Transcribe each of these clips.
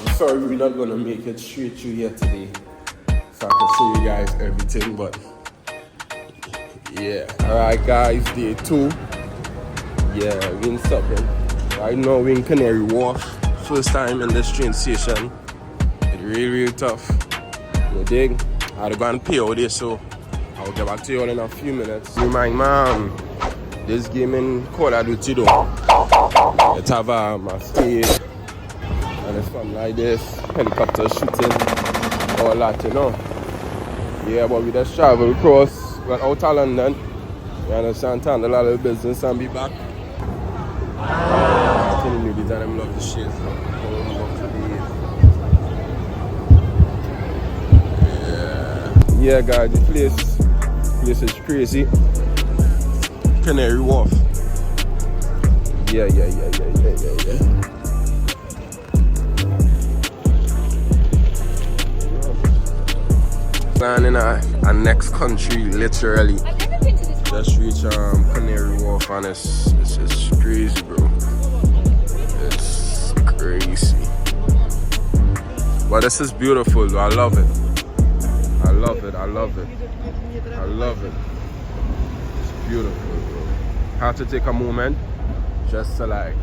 I'm sorry we're not gonna make it straight through here today, so I can show you guys everything, but yeah. Alright guys, day 2. Yeah, we in Suffering. Right now we in Canary Wharf. First time in this train station. It's really tough. You dig? I had to go and pay all this, so I'll get back to you all in a few minutes. Remind man, this game in COD-looking though. It have a stage and it's something like this, helicopter shooting, all that, you know. Yeah, but we just travel across, went out of London, you understand, handle a little business and be back. I'm telling you, these are them love the shit. Yeah, guys, the place is crazy. Canary Wharf. Yeah. Planning a next country, literally. Just reach Canary Wharf, and it's crazy, bro. It's crazy. But this is beautiful. I love it. I love it. It's beautiful, bro. Have to take a moment just to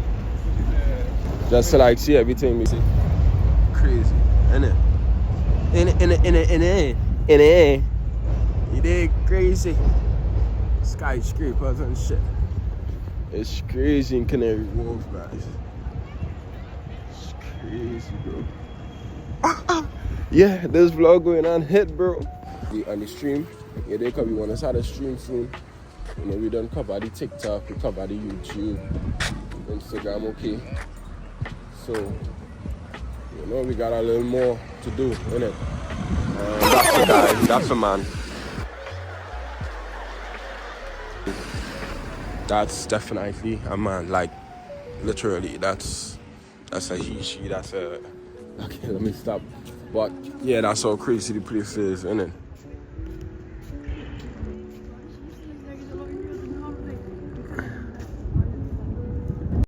see everything we see. Crazy, innit? In it. You dig? Crazy. Skyscrapers and shit. It's crazy in Canary Wharf, guys. It's crazy, bro. Yeah, this vlog going on hit, bro. We on the stream. Yeah, they come. We want to start a stream soon. You know, we done cover the TikTok, we cover the YouTube, Instagram, okay. So, you know, we got a little more to do, innit? That's the guy, that's the man. That's definitely a man, like, literally, that's a he, she, that's a, okay, let me stop. But, yeah, that's how crazy the place is, innit?